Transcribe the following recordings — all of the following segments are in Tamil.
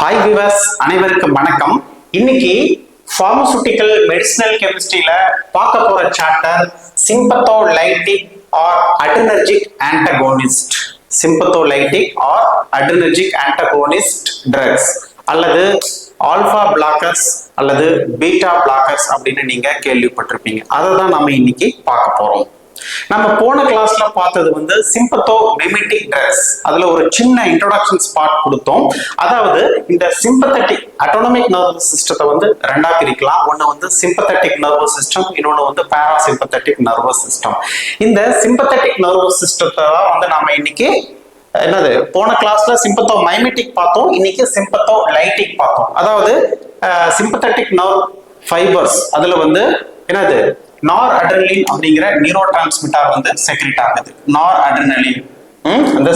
ஹாய் விவர்ஸ், அனைவருக்கும் வணக்கம். இன்னைக்கு பார்மசூட்டிக்கல் மெடிசினல் கெமிஸ்ட்ரியில பார்க்க போற chapter sympatholytic or adrenergic antagonist. Sympatholytic or adrenergic antagonist drugs அல்லது ஆல்பா பிளாக்கர்ஸ் அல்லது பீட்டா பிளாக்கர்ஸ் அப்படின்னு நீங்க கேள்விப்பட்டிருப்பீங்க. அதை தான் நம்ம இன்னைக்கு பார்க்க போறோம். நம்ம போன கிளாஸ்ல பார்த்தது வந்து சிம்பத்தோமிமெட்டிக் ட்ரக்ஸ். அதுல ஒரு சின்ன இன்ட்ரோடக்ஷன் ஸ்பாட் கொடுத்தோம். அதாவது இந்த சிம்பத்தட்டிக் ஆட்டோனமிக் நர்வஸ் சிஸ்டத்தை வந்து ரெண்டா பிரிக்கலாம். ஒன்னு வந்து சிம்பத்தட்டிக் நர்வஸ் சிஸ்டம், இன்னொன்னு வந்து பாராசிம்பத்தட்டிக் நர்வஸ் சிஸ்டம். இந்த சிம்பத்தட்டிக் நர்வஸ் சிஸ்டத்தை தான் வந்து நம்ம இன்னைக்கு என்னது போன கிளாஸ்ல சிம்பத்தோமைமெட்டிக் பார்த்தோம், இன்னைக்கு சிம்பத்தோலைட்டிக் பார்த்தோம். அதாவது சிம்பத்தட்டிக் நர்வ் ஃபைபர்ஸ் அதுல வந்து என்னது நார் அட்ரினலின் அப்படிங்கிற நியூரோ டிரான்ஸ்மிட்டர் வந்து செக்ரெட் ஆகுது. நார் அட்ரினலின் அந்த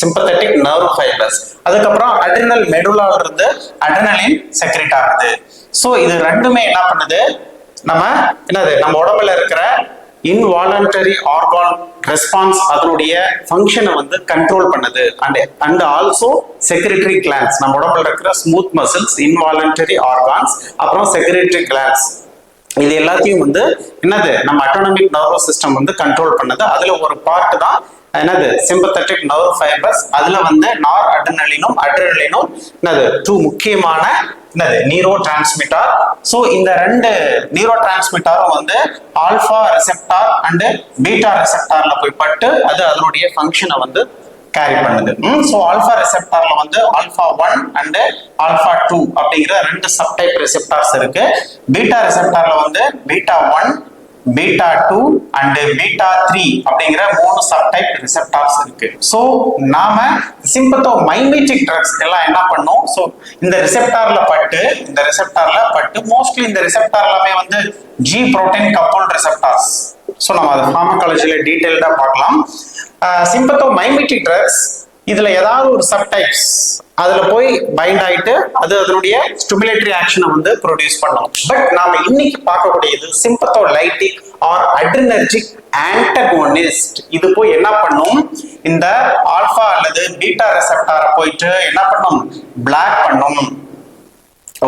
சிம்பத்தட்டிக் நர்வ் ஃபைபர்ஸ். அதுக்கப்புறம் அட்ரினல் மெடுலால இருந்து அட்ரினலின் செக்ரெட் ஆகுது. ஸோ இது ரெண்டுமே என்ன பண்ணுது, நம்ம உடம்புல இருக்கிற இன்வாலண்டரி ஆர்கான் ரெஸ்பான்ஸ் அதனுடைய ஃபங்க்ஷனை வந்து கண்ட்ரோல் பண்ணுது. அண்ட் ஆல்சோ செக்ரெட்டரி கிளான்ஸ், நம்ம உடம்புல இருக்கிற ஸ்மூத் மசில்ஸ், இன்வாலண்டரி ஆர்கான்ஸ், அப்புறம் செக்ரெட்டரி கிளான்ஸ், இது எல்லாத்தையும் வந்து என்னது நம்ம ஆட்டோனமிக் நர்வஸ் சிஸ்டம் வந்து கண்ட்ரோல் பண்ணது. அதுல ஒரு பார்ட் தான் என்னது சிம்பத்தட்டிக் நர்வ் ஃபைபர்ஸ். அதுல வந்து நார் அட்ரினலினும் என்னது டூ முக்கியமான என்னது நியூரோ டிரான்ஸ்மிட்டர். ஸோ இந்த ரெண்டு நியூரோ டிரான்ஸ்மிட்டரும் வந்து ஆல்பா ரெசெப்டார் அண்ட் பீட்டா ரெசெப்டார்ல போய் பட்டு அது அதனுடைய ஃபங்க்ஷனை வந்து கேரி பண்ணுது. ஸோ ஆல்பா ரெசெப்டார்ல வந்து ஆல்பா 1 அண்ட் ஆல்பா 2 அப்படிங்கிற ரெண்டு சப்டைப் ரெசெப்டார்ஸ் இருக்கு. பீட்டா ரெசெப்டார்ல வந்து பீட்டா 1, பீட்டா 2 அண்ட் பீட்டா 3 அப்படிங்கிற மூணு சப்டைப் ரிசெப்டார்ஸ் இருக்கு. ஸோ நாம சிம்பத்தோமைமெட்டிக் ட்ரக்ஸ் எல்லாம் என்ன பண்ணோம், ஸோ இந்த ரிசெப்டார்ல பட்டு மோஸ்ட்லி இந்த ரிசெப்டார் எல்லாமே வந்து ஜி புரோட்டீன் கப்பல்ட் ரிசெப்டார்ஸ். ஸோ நம்ம அதை ஃபார்மகாலஜில டீடைல்டா பார்க்கலாம். சிம்பத்தோமைமெட்டிக் ட்ரக்ஸ் இதுல ஏதாவது ஒரு சப்டைப்ஸ் அதுல போய் பைண்ட் ஆயிட்டு அது அதனுடைய ஸ்டிமுலேட்டரி ஆக்ஷனை வந்து ப்ரொடியூஸ் பண்ணும். பட் நாம இன்னைக்கு பார்க்கக்கூடியது சிம்பத்தோலைட்டிக் ஆர் அட்ரினர்ஜிக் ஆன்டகோனிஸ்ட். இது போய் என்ன பண்ணும், இந்த ஆல்பா அல்லது பீட்டா ரெசெப்டாரை போயிட்டு என்ன பண்ணும், பிளாக் பண்ணும்.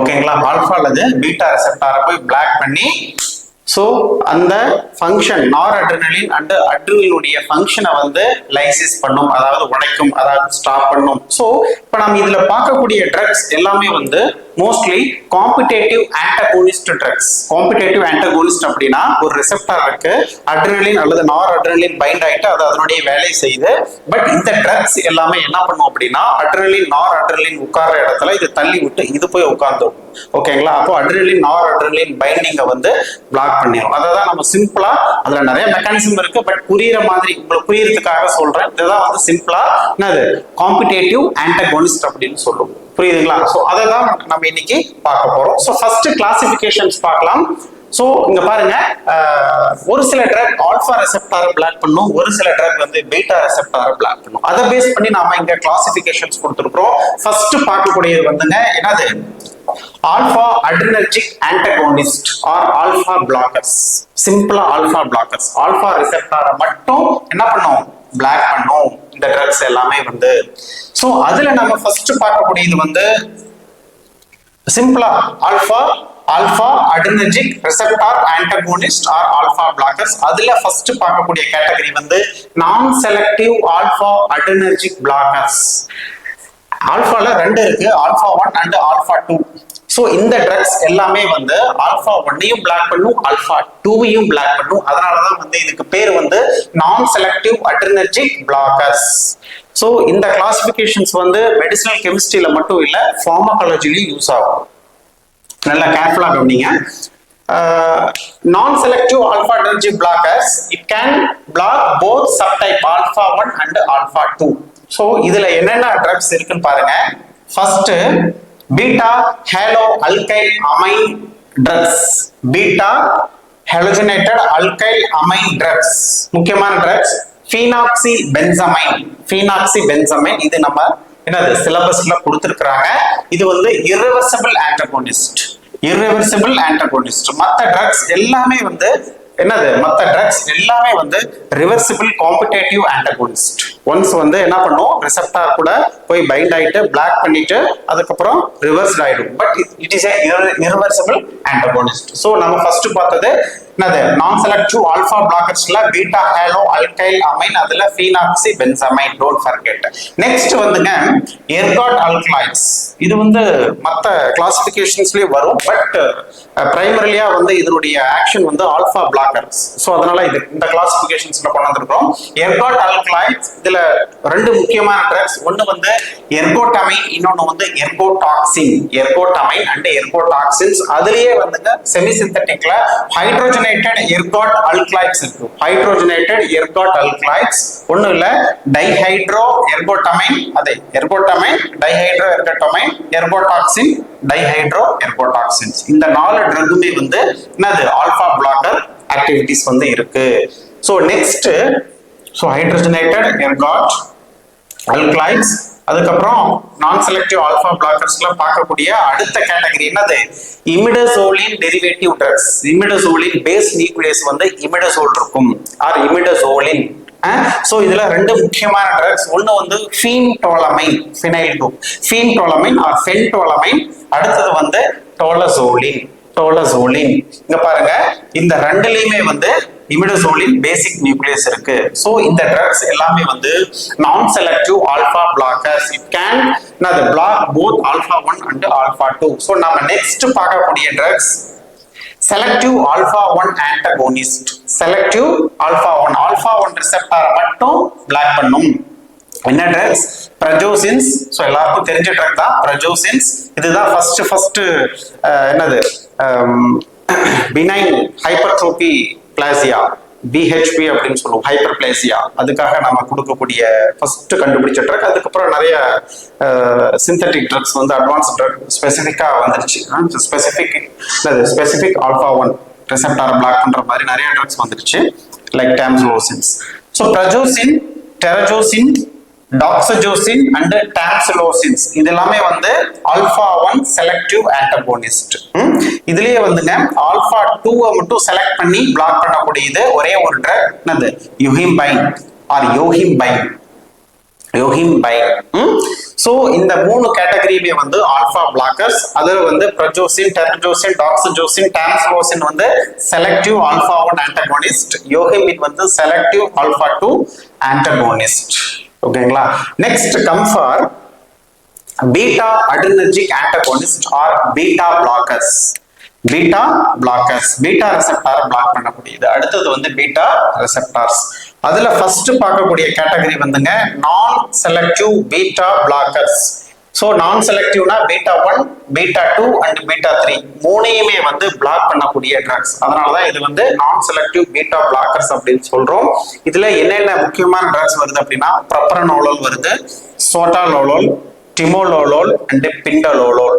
ஓகேங்களா, ஆல்பா அல்லது பீட்டா ரெசெப்டாரை போய் பிளாக் பண்ணி ஸோ அந்த ஃபங்க்ஷன் நார் அட்ரினலின் அண்ட் அட்ரினலினுடைய ஃபங்க்ஷனை வந்து லைசிஸ் பண்ணும், அதாவது உடைக்கும், அதாவது ஸ்டாப் பண்ணும். ஸோ இப்போ நம்ம இதுல பார்க்கக்கூடிய ட்ரக்ஸ் எல்லாமே வந்து mostly competitive antagonist drugs. Competitive antagonist அப்படின்னா ஒரு ரிசெப்டார் இருக்கு, அட்ரினலின் அல்லது நார் அட்ரினலின் பைண்ட் ஆயிட்டு அது அதனுடைய வேலையை செய்யுது. பட் இந்த ட்ரக்ஸ் எல்லாமே என்ன பண்ணும் அப்படின்னா அட்ரினலின் நார் அட்ரினலின் உட்கார்ற இடத்துல இது தள்ளி விட்டு இது போய் உட்கார்ந்துடும். ஓகேங்களா, அப்போ அட்ரினலின் நார் அட்ரினலின் பைண்டிங்கை வந்து பிளாக் பண்ணிடும். அதான் நம்ம சிம்பிளா அதுல நிறைய மெக்கானிசம் இருக்கு, பட் புரியுற மாதிரி உங்களுக்கு புரியறதுக்காக சொல்றேன். இதுதான் வந்து சிம்பிளா என்னது காம்படிட்டிவ் ஆன்டகோனிஸ்ட் அப்படின்னு சொல்லுவோம். புரியுதுங்களா? சோ அதை தான் நம்ம இன்னைக்கு பார்க்க போறோம். சோ ஃபர்ஸ்ட் கிளாசிபிகேஷன்ஸ் பார்க்கலாம். சோ இங்க பாருங்க, ஒரு சில ட்ரக் ஆல்பா ரெசெப்டாரை பிளாக் பண்ணும், ஒரு சில ட்ரக் வந்து பீட்டா ரெசெப்டாரை பிளாக் பண்ணும். அதை பேஸ் பண்ணி நாம இங்க கிளாசிபிகேஷன்ஸ் கொடுத்துருக்கோம். ஃபர்ஸ்ட் பார்க்கக்கூடியது வந்துங்க என்னது, alpha adrenergic antagonist or alpha blockers. சிம்பிளா ஆல்பா பிளாக்கர்ஸ் ஆல்பா ரிசெப்டாரை மட்டும் என்ன பண்ணும், பிளாக் பண்ணும் இந்த ட்ரக்ஸ் எல்லாமே வந்து. சோ அதுல நம்ம ஃபர்ஸ்ட் பார்க்கக்கூடியது வந்து சிம்பிளா alpha adrenergic receptor antagonist or alpha blockers. அதுல ஃபர்ஸ்ட் பார்க்கக்கூடிய கேட்டகரி வந்து non selective alpha adrenergic blockers. ஆல்பால ரெண்டு இருக்கு, ஆல்பா 1 அண்ட் ஆல்பா 2. சோ இந்த ட்ரக்ஸ் எல்லாமே வந்து ஆல்பா 1ஐயும் பிளாக் பண்ணும், ஆல்பா 2ஐயும் பிளாக் பண்ணும். அதனாலதான் வந்து இதுக்கு பேர் வந்து non selective adrenergic blockers. So இந்த கிளாசிபிகேஷன்ஸ் வந்து மெடிசினல் கெமிஸ்ட்ரியில மட்டும் இல்ல ஃபார்மகாலஜிலயும் யூஸ் ஆகும். நல்லா கேர்ஃபுல்லா கவனிங்க. non-selective alpha adrenergic blockers, it can block both subtype alpha 1 and alpha 2. So இதுல என்னென்ன ட்ரக்ஸ் இருக்குன்னு பாருங்க. First beta halo alkyl amine drugs. Beta halogenated alkyl amine drugs முக்கியமான ட்ரக்ஸ். ஃபீனாக்சிபென்சமைன் இது நம்ம என்னது சிலபஸ்ல கொடுத்திருக்காங்க. இது வந்து irreversible antagonist. மற்ற ட்ரக்ஸ் எல்லாமே வந்து என்னது மற்ற ட்ரக்ஸ் எல்லாமே வந்து ரிவர்சிபிள் காம்படேட்டிவ் ஆன்டகோனிஸ்ட். ஒன்ஸ் வந்து என்ன பண்ணும், ரிசெப்டார் கூட போய் பைண்ட் ஆயிட்டு பிளாக் பண்ணிட்டு அதுக்கப்புறம் ரிவர்ஸ்ட் ஆயிடும். But it is irreversible antagonist. So நம்ம ஃபர்ஸ்ட் பார்த்தது என்னது, நான் செலக்டிவ் ஆல்பா பிளாக்கர்ஸ்ல பீட்டா ஹேலோ அல்கைல் அமைன், அதுல phenoxy benzamine, don't forget. Next வந்துங்க எர்காட் அல்கலைட்ஸ். இது வந்து மற்ற கிளாசிபிகேஷன்ஸ்லயே வரும், பட் பிரைமரிலியா வந்து இதனுடைய ஆக்ஷன் வந்து ஆல்பா பிளாக்கர்ஸ். ஸோ அதனால இது இந்த கிளாசிபிகேஷன்ஸ்ல கொண்டு வந்திருக்கிறோம். எர்காட் அல்கலைட்ஸ் இதுல ரெண்டு முக்கியமான ட்ரக்ஸ், ஒன்னு வந்து எர்கோட்டமைன், இன்னொன்னு வந்து எர்கோடாக்சின். எர்கோட்டமைன் அண்ட் எர்கோடாக்சின்ஸ். அதுலயே வந்துங்க செமி சிந்தட்டிக்ல ஹைட்ரோஜன் எர்காட் அல்கலைட்ஸ் இருக்கு. ஹைட்ரோஜனேட்டட் எர்காட் அல்கலைட்ஸ் ஒண்ணும் இல்ல, டைஹைட்ரோ எர்கோட்டமைன், அதே எர்கோட்டமைன், டைஹைட்ரோ எர்கோட்டமைன், எர்கோடாக்சின், டைஹைட்ரோ எர்கோடாக்சின்ஸ். இந்த 4 ட்ரக்குமே வந்து என்னது ஆல்பா பிளாக்கர் ஆக்டிவிட்டிஸ் வந்து இருக்கு. சோ நெக்ஸ்ட் ஹைட்ரோஜனேட்டட் எர்காட் அல்கலைட்ஸ், அதுக்கப்புறம் நான் செலக்டிவ் ஆல்பா பிளாக்கர்ஸ்ல பார்க்கக்கூடிய அடுத்த கேட்டகரி என்னது, இமிடசோலின் டெரிவேட்டிவ் ட்ரக்ஸ். இமிடசோலின் பேஸ் நியூக்ளியஸ் வந்து இமிடசோல் இருக்கும் ஆர் இமிடசோலின். சோ இதுல ரெண்டு முக்கியமான ட்ரக்ஸ், ஒன்னு வந்து phentolamine, phenyl group, phentolamine or phentolamine. அடுத்தது வந்து டோலசோலின். டோலசோலின் இங்க பாருங்க, இந்த ரெண்டுலயுமே வந்து இமிடசோலின் பேசிக் நியூக்ளியஸ் இருக்கு. சோ இந்த ட்ரக்ஸ் எல்லாமே வந்து non selective alpha blockers. It can block both alpha 1 and alpha 2. So நம்ம நெக்ஸ்ட் பார்க்கக்கூடிய drugs selective alpha 1 antagonist. Selective alpha 1, alpha 1 receptor மட்டும் பிளாக் பண்ணும். என்ன ட்ரக்ஸ், பிரஜோசின்ஸ். சோ எல்லாருக்கும் தெரிஞ்ச ட்ரக் தான் பிரஜோசின்ஸ். இதுதான் ஃபர்ஸ்ட் என்னது பினைன் ஹைப்பர்ட்ரோபி பிளாசியா, BHP அப்படின்னு சொல்லுவோம், ஹைப்பர் பிளேசியா. அதுக்காக நம்ம கொடுக்கக்கூடிய ஃபர்ஸ்ட் கண்டுபிடிச்ச ட்ரக். அதுக்கப்புறம் நிறைய சிந்தட்டிக் ட்ரக்ஸ் வந்து அட்வான்ஸ் ட்ரக் ஸ்பெசிஃபிக்கா வந்துருச்சு. ஸ்பெசிஃபிக் ஆல்பா 1 ரிசெப்டார் பிளாக் பண்ற மாதிரி நிறைய ட்ரக்ஸ் வந்துருச்சு, லைக் டாம்சுலோசின்ஸ். ஸோ பிரஜோசின், டெரஜோசின், டாக்ஸஜோசின் அண்ட் டாம்சுலோசின்ஸ் இது எல்லாமே வந்து ஆல்பா 1 செலக்டிவ் ஆன்டகோனிஸ்ட். இதுலயே வந்துங்க ஆல்பா 2 மட்டும் செலக்ட் பண்ணி பிளாக் பண்ணக்கூடியது ஒரே ஒரு ட்ரக், என்னது யுஹிம்பைன் ஆர் யோஹிம்பைன். சோ இந்த 3 கேட்டகரியுமே வந்து ஆல்பா பிளாக்கர்ஸ். அதுல வந்து பிரஜோசின், டெரஜோசின், டாக்ஸஜோசின், டாம்சுலோசின் வந்து செலக்டிவ் ஆல்பா 1 ஆன்டகோனிஸ்ட். யோஹிம்பின் வந்து செலக்டிவ் ஆல்பா 2 ஆன்டகோனிஸ்ட். ஓகேங்களா. Next come for beta adrenergic antagonist or beta blockers. Beta blockers beta receptor block பண்ணக்கூடியது. அடுத்தது வந்து பீட்டா ரெசெப்டார்ஸ். அதுல ஃபர்ஸ்ட் பார்க்கக்கூடிய கேட்டகரி வந்துங்க நான் செலக்டிவ் பீட்டா பிளாக்கர்ஸ். சோ நான் செலக்டிவ்னா பீட்டா 1, பீட்டா 2 அண்ட் பீட்டா 3 மூணையுமே வந்து பிளாக் பண்ணக்கூடிய ட்ரக்ஸ். அதனாலதான் இது வந்து நான் செலக்டிவ் பீட்டா பிளாக்கர்ஸ் அப்படின்னு சொல்றோம். இதுல என்னென்ன முக்கியமான ட்ரக்ஸ் வருது அப்படின்னா ப்ரொப்ரனோலோல் வருது, சோட்டாலோலோல், டிமோலோலோல் அண்ட் பிண்டலோலோல்.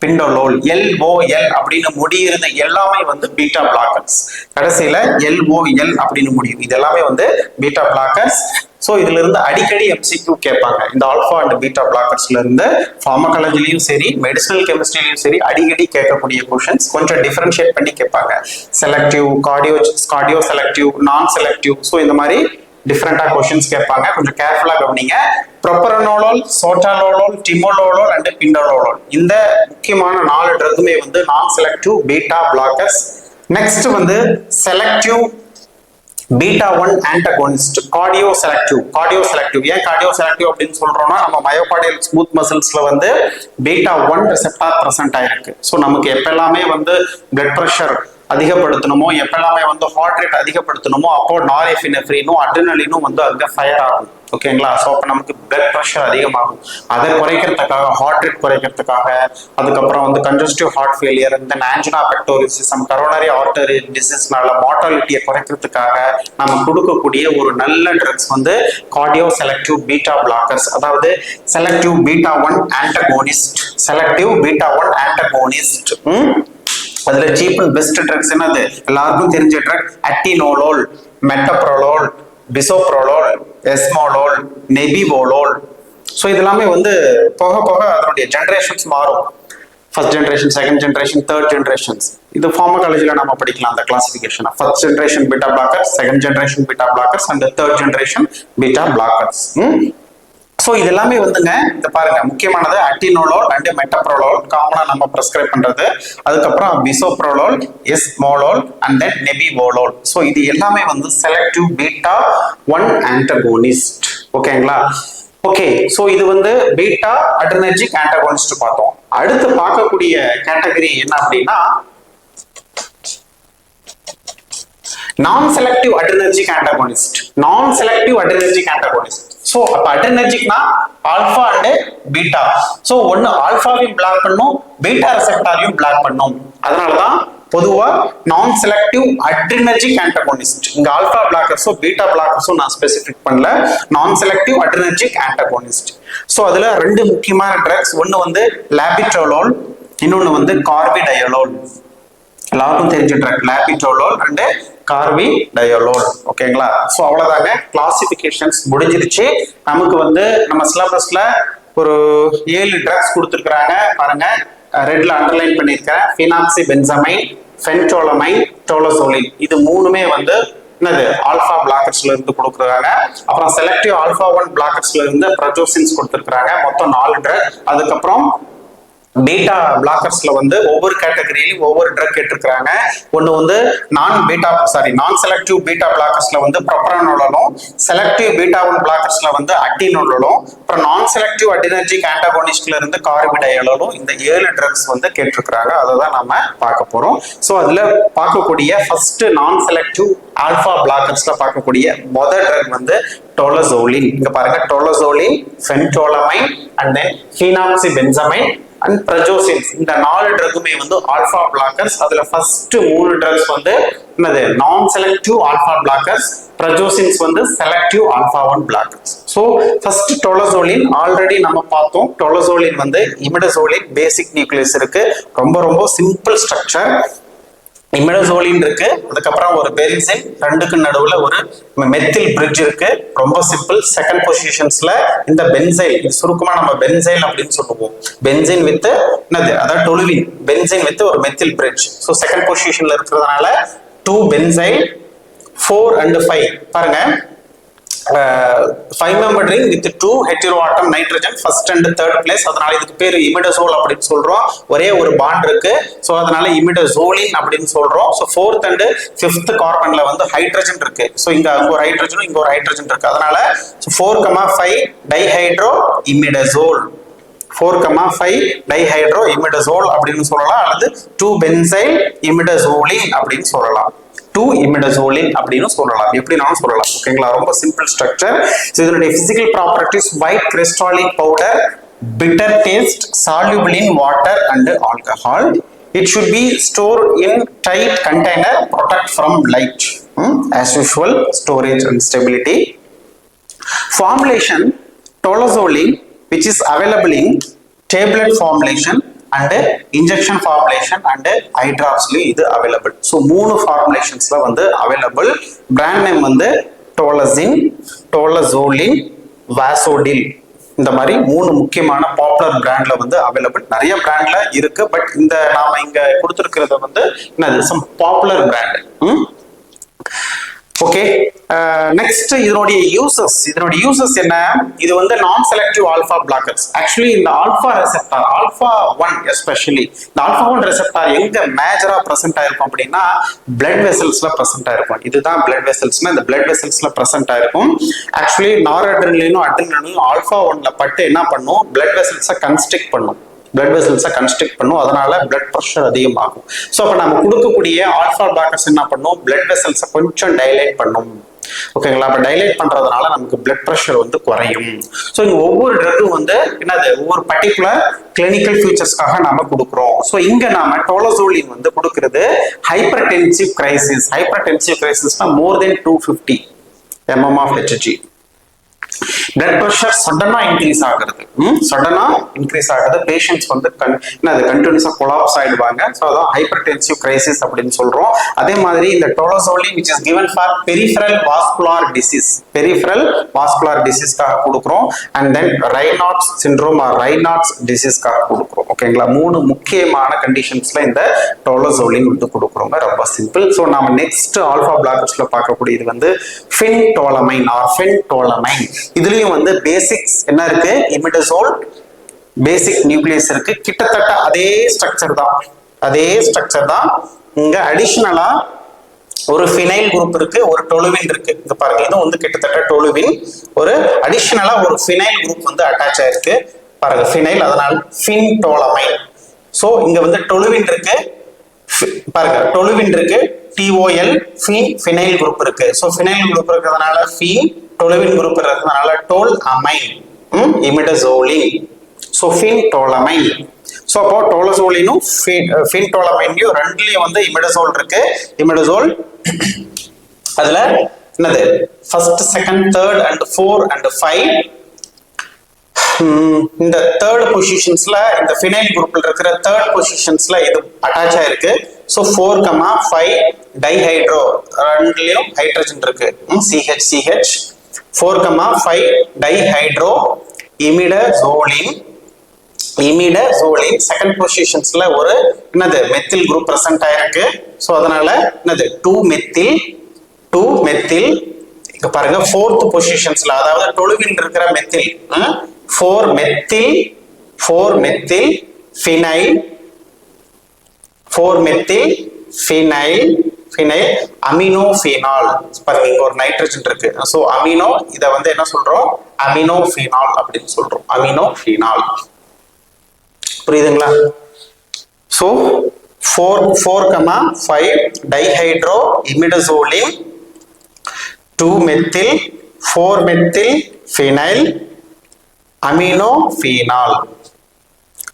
பிண்டோலோல் LOL அப்படின்னு முடியுறது எல்லாமே வந்து பீட்டா பிளாக்கர்ஸ். கடைசியில LOL அப்படின்னு முடியும். இது எல்லாமே வந்து பீட்டா பிளாக்கர்ஸ். சோ இதுல இருந்து அடிக்கடி MCQ கேட்பாங்க. இந்த ஆல்பா அண்ட் பீட்டா பிளாக்கர்ஸ்ல இருந்து ஃபார்மகாலஜிலயும் சரி மெடிசினல் கெமிஸ்ட்ரியிலும் சரி அடிக்கடி கேட்கக்கூடிய கொஸ்டின்ஸ் கொஞ்சம் டிஃபரன்ஷியேட் பண்ணி கேட்பாங்க. செலக்டிவ், கார்டியோ செலக்டிவ், நான் செலக்டிவ். சோ இந்த மாதிரி டிஃபரெண்டா கொஸ்டின்ஸ் கேட்பாங்க. கொஞ்சம் கேர்ஃபுல்லா கவனிங்க. ப்ரொப்ரனோலோல், சோட்டாலோலோல், டிமோலோலோல் அண்ட் பிண்டலோலோல் இந்த முக்கியமான 4 ட்ரக்குமே வந்து non selective beta blockers. Next வந்து selective beta 1 antagonist cardio selective. ஏன் கார்டியோ செலக்டிவ் அப்படின்னு சொல்றோம்னா நம்ம மயோகார்டியல் ஸ்மூத் மசில்ஸ்ல வந்து பீட்டா 1 ரிசெப்டார் பிரசன்ட் ஆயிருக்கு. ஸோ நமக்கு எப்பெல்லாமே வந்து பிளட் ப்ரெஷர் அதிகப்படுத்தணுமோ, எப்பெல்லாமே வந்து ஹார்ட் ரேட் அதிகப்படுத்தணுமோ அப்போ நார்எபினெஃப்ரினும் அட்ரினலினும் வந்து அங்க ஃபயர் ஆகும். ஓகேங்களா. ஸோ அப்போ நமக்கு பிளட் ப்ரெஷர் அதிகமாகும். அதை குறைக்கிறதுக்காக, ஹார்ட் ரேட் குறைக்கிறதுக்காக, அதுக்கப்புறம் வந்து கன்ஜஸ்டிவ் ஹார்ட் ஃபெயிலியர், இந்த ஆஞ்சினா பெக்டோரிசிஸ், கரோனரி ஆர்டரி டிசீஸ்னால மார்டாலிட்டியை குறைக்கிறதுக்காக நம்ம கொடுக்கக்கூடிய ஒரு நல்ல ட்ரக்ஸ் வந்து கார்டியோ செலக்டிவ் பீட்டா பிளாக்கர்ஸ், அதாவது selective beta 1 antagonist. Selective beta 1 antagonist. அதுல சீப் அண்ட் பெஸ்ட் ட்ரக்ஸ் என்னது, எல்லாருக்கும் தெரிஞ்ச ட்ரக் அட்டினோலோல், மெட்டப்ரோலோல், பிசோப்ரோலோல், எஸ்மோலோல், நெபிவோலோல். ஸோ இதெல்லாமே வந்து போக போக அதனுடைய ஜெனரேஷன்ஸ் மாறும். First generation, second generation, third generations. இது ஃபார்மகாலஜில நம்ம படிக்கலாம் அந்த classification. First generation beta blockers, second generation beta blockers and third generation beta blockers. So இது எல்லாமே வந்துங்க இந்த பாருங்க முக்கியமானது அட்டினோலோல் அண்ட் மெட்டப்ரோலோல் காமனா நம்ம பிரிஸ்கிரைப் பண்றது. அதுக்கப்புறம் பிசோப்ரோலோல், எஸ்மோலோல் அண்ட் தென் நெபிவோலோல். ஸோ இது எல்லாமே வந்து செலக்டிவ் பீட்டா 1 ஆன்டகோனிஸ்ட். ஓகேங்களா? ஓகே, ஸோ இது வந்து பீட்டா அட்ரினர்ஜிக் ஆன்டகோனிஸ்ட் பார்த்தோம். அடுத்து பார்க்கக்கூடிய கேட்டகரி என்ன அப்படின்னா non-selective adrenergic antagonist. Non-selective adrenergic antagonist. So அப்ப adrenergicனா ஆல்பா அண்ட் பீட்டா. ஸோ ஒன்னு ஆல்பாவையும் பிளாக் பண்ணும், பீட்டா ரெசெப்டாரையும் பிளாக் பண்ணும். அதனாலதான் பொதுவா நான் செலக்டிவ் அட்ரினர்ஜிக் ஆன்டகோனிஸ்ட். இங்க ஆல்பா பிளாக்கர்ஸோ பீட்டா பிளாக்கர்ஸோ நான் ஸ்பெசிஃபிக் பண்ணல. நான் செலக்டிவ் அட்ரினர்ஜிக் ஆன்டகோனிஸ்ட். ஸோ அதுல ரெண்டு முக்கியமான ட்ரக்ஸ், ஒன்னு வந்து லாபிட்ரோலோல், இன்னொன்னு வந்து கார்பிடயோலோல். எல்லாருக்கும் தெரிஞ்ச ட்ரக் லாபிட்ரோலோல் அண்ட் கார்பிடயோலோல். ஓகேங்களா? ஸோ அவ்வளவுதாங்க, கிளாசிபிகேஷன்ஸ் முடிஞ்சிருச்சு. நமக்கு வந்து நம்ம சிலபஸ்ல ஒரு 7 ட்ரக்ஸ் கொடுத்துருக்காங்க பாருங்க. ரெட்ல அண்டர்லைன் பண்ணியிருக்கேன். ஃபினாக்சி பென்சமைன், ஃபென்டோலமைன், டோலோசோலின். இது மூணுமே வந்து என்னது ஆல்பா பிளாக்கர்ஸ்ல இருந்து கொடுக்குறாங்க. அப்புறம் செலக்டிவ் ஆல்பா 1 பிளாக்கர்ஸ்ல இருந்து பிரஜோசின்ஸ் கொடுத்துருக்காங்க. மொத்தம் 4 ட்ரக். அதுக்கப்புறம் பீட்டா பிளாக்கர்ஸ்ல வந்து ஒவ்வொரு கேட்டகரியிலும் ஒவ்வொரு ட்ரக் கேட்டிருக்காங்க. ஒன்னு வந்து நான் செலக்டிவ் பீட்டா பிளாக்கர்ஸ்ல வந்து ப்ரோப்ரானோலும், செலக்டிவ் பீட்டா 1 பிளாக்கர்ஸ்ல வந்து அட்டினோலும், அப்புறம் நான் செலக்டிவ் அட்ரினர்ஜிக் ஆன்டகோனிஸ்ட்ல இருந்து கார்பிடயோலோலும். இந்த 7 ட்ரக்ஸ் வந்து கேட்டிருக்காங்க. அதை தான் நம்ம பார்க்க போறோம். ஸோ அதுல பார்க்கக்கூடிய ஃபர்ஸ்ட் நான் செலக்டிவ் ஆல்பா பிளாக்கர்ஸ்ல பார்க்கக்கூடிய முதல் ட்ரக் வந்து டோலோசோலின். இங்க பாருங்க, tolazoline, phentolamine and then phenoxy benzamine and prazosins. இந்த 4 ட்ரக்குமே வந்து ஆல்பா பிளாக்கர்ஸ். அதுல ஃபர்ஸ்ட் 3 ட்ரக்ஸ் வந்து என்னது நான் செலக்டிவ் ஆல்பா பிளாக்கர்ஸ், பிரஜோசின்ஸ் வந்து selective alpha 1 blockers. So first tolazoline already நம்ம பார்த்தோம். டோலோசோலின் வந்து இமிடசோலின் பேசிக் நியூக்ளியஸ் இருக்கு. ரொம்ப ரொம்ப சிம்பிள் ஸ்ட்ரக்சர். இமிடசோலின் இருக்கு, அதுக்கப்புறம் ஒரு பென்சின், ரெண்டுக்கு நடுவுல ஒரு மெத்தில் பிரிட்ஜ் இருக்கு. ரொம்ப சிம்பிள். செகண்ட் பொசிஷன்ஸ்ல இந்த பென்சைல், சுருக்கமா நம்ம பென்சைல் அப்படின்னு சொல்லுவோம். பென்சின் வித் என்னது அதாவது டொலுவின், பென்சின் வித் ஒரு மெத்தில் பிரிட்ஜ். ஸோ செகண்ட் பொசிஷன்ல இருக்கிறதுனால 2 பென்சைல், 4 and 5 பாருங்க. 5 membered ring with 2 heteroatom nitrogen first and third place. அதனால இதுக்கு பேரு இமிடசோல் அப்படின்னு சொல்றோம். ஒரே ஒரு பாண்ட் இருக்கு. ஸோ அதனால இமிடசோலின் அப்படின்னு சொல்றோம். ஸோ 4th and 5th கார்பன்ல வந்து ஹைட்ரஜன் இருக்கு. ஸோ இங்க ஒரு ஹைட்ரஜனும் இங்க ஒரு ஹைட்ரஜன் இருக்கு. அதனால 4,5 டைஹைட்ரோ இமிடசோல், 4,5 டைஹைட்ரோ இமிடசோல் அப்படின்னு சொல்லலாம். அல்லது 2 பென்சைல் இமிடசோலின் அப்படின்னு சொல்லலாம். 2 இமிடசோலின் அப்படின்னு சொல்லலாம். எப்படினாலும் சொல்லலாம். ஓகேங்களா? ரொம்ப சிம்பிள் ஸ்ட்ரக்சர். ஸோ இதனுடைய physical properties white crystallic powder, bitter taste, soluble in water and alcohol. It should be stored in tight container, protect from light. As usual, storage and stability. Formulation tolozolin, which is available in tablet formulation and injection formulation and eye drops இது available. So 3 formulationsல வந்து available. brand name வந்து டோலசின், டோலசோலின், வாசோடில். இந்த மாதிரி 3 முக்கியமான பாப்புலர் பிராண்ட்ல வந்து அவைலபிள். நிறைய பிராண்ட்ல இருக்கு, பட் இந்த நாம இங்க கொடுத்திருக்கிறது வந்து என்னது some popular brand. Okay, next இதனுடைய யூசஸ் என்ன? இது வந்து non selective alpha blockers. Actually இந்த ஆல்பா ரெசெப்டார், ஆல்பா 1 எஸ்பெஷலி இந்த ஆல்பா 1 ரெசெப்டார் எங்க மேஜரா பிரசன்ட் ஆயிருக்கும் அப்படின்னா பிளட் வெசல்ஸ்ல பிரசன்ட் ஆயிருக்கும். இதுதான் பிளட் வெசல்ஸ்னா இந்த பிளட் வெசல்ஸ்ல பிரசன்ட் ஆயிருக்கும். ஆக்சுவலி நார்அட்ரினலினும் அட்ரினலினும் ஆல்பா 1ல பட்டு என்ன பண்ணும், பிளட் வெசல்ஸை கன்ஸ்ட்ரிக்ட் பண்ணும். அதனால பிளட் ப்ரெஷர் அதிகமாகும். ஸோ அப்போ நம்ம கொடுக்கக்கூடிய ஆல்பா பிளாக்கர்ஸ் என்ன பண்ணும், பிளட் வெசல்ஸை கொஞ்சம் டைலேட் பண்ணும். ஓகேங்களா? அப்ப டைலேட் பண்றதுனால நமக்கு பிளட் ப்ரெஷர் வந்து குறையும். ஸோ இங்க ஒவ்வொரு ட்ரக்கும் வந்து என்னது ஒவ்வொரு பர்டிகுலர் கிளினிக்கல் ஃபீச்சர்ஸ்க்காக நாம கொடுக்குறோம். ஸோ இங்க நாம டோலோசோலின் வந்து கொடுக்கிறது ஹைப்பர் டென்சிவ் கிரைசிஸ்னா more than 250 mm of Hg. Blood pressure சடனா இன்க்ரீஸ் ஆகுது. பேஷண்ட்ஸ் வந்து கண்டினியூஸா கொலாப்ஸ் ஆயிடுவாங்க. ஸோ அதான் ஹைப்பர் டென்சிவ் கிரைசிஸ் அப்படின்னு சொல்றோம். அதே மாதிரி இந்த டோலோசோலின் which is given for peripheral vascular diseaseக்காக கொடுக்குறோம். அண்ட் தென் ரைனாட்ஸ் சிண்ட்ரோம் ஆர் ரைனாட்ஸ் டிசீஸ்க்காக கொடுக்குறோம். ஓகேங்களா? 3 முக்கியமான கண்டிஷன்ஸ்ல இந்த டோலோசோலின் வந்து கொடுக்குறோங்க. ரொம்ப சிம்பிள். ஸோ நாம நெக்ஸ்ட் ஆல்பா பிளாக்கர்ஸ்ல பார்க்கக்கூடியது வந்து ஃபின்டோலமைன் ஆர் ஃபென்டோலமைன். இதுலயும் வந்து பேசிக்ஸ் என்ன இருக்கு? இமிடசோல் பேசிக் நியூக்ளியஸ் இருக்கு. கிட்டத்தட்ட அதே ஸ்ட்ரக்சர் தான். இங்க அடிஷனலா ஒரு ஃபினைல் குரூப் இருக்கு, ஒரு டொலுவின் இருக்கு. இங்க பாருங்க, இது வந்து கிட்டத்தட்ட டொலுவின். ஒரு அடிஷனலா ஒரு ஃபினைல் குரூப் வந்து அட்டாச் ஆயிருக்கு பாருங்க, ஃபினைல். அதனால ஃபின்டோலமைன். சோ இங்க வந்து டொலுவின் இருக்கு பாருங்க, டொலுவின் இருக்கு, TOL ஃபினைல் குரூப் இருக்கு. சோ ஃபினைல் குரூப் இருக்கிறதுனால ஃபீன், டொலுவின் குரூப் இருக்கிறதுனால டோல் அமைன், இமிடசோலின். சோ ஃபின்டோலமைன். சோ அப்போ டோலோசோலினும் ஃபின்டோலமைன்லயும் ரெண்டுலயும் வந்து இமிடசோல் இருக்கு. இமிடசோல் அதுல என்னது first, second, third and 4 and 5. இந்த தேர்ட் பொசிஷன்ஸ்ல, இந்த ஃபினைல் குரூப்ல இருக்கிற தேர்ட் பொசிஷன்ஸ்ல இது அட்டாச் ஆயிருக்கு. சோ 4,5 டைஹைட்ரோ, ரெண்டுலயும் ஹைட்ரஜன் இருக்கு, CH. 4,5 டைஹைட்ரோ இமிடசோலின் செகண்ட் பொசிஷன்ஸ்ல ஒரு என்னது மெத்தில் குரூப் பிரசன்ட் ஆயிருக்கு. சோ அதனால என்னது 2 மெத்தில். இங்க பாருங்க, ஃபோர்த் பொசிஷன்ஸ்ல, அதாவது டொலுவின் இருக்கிற மெத்தில் 4 மெத்தில் ஃபினைல் அமினோஃபினால். பாருங்க, இங்க ஒரு நைட்ரஜன் இருக்கு. சோ அமினோ, இத வந்து என்ன சொல்றோம்? அமினோஃபினால் அப்படின்னு சொல்றோம். அமினோஃபினால். புரியுதுங்களா? So 4,5 dihydro imidazoline 2 methyl 4 methyl phenyl aminophenol.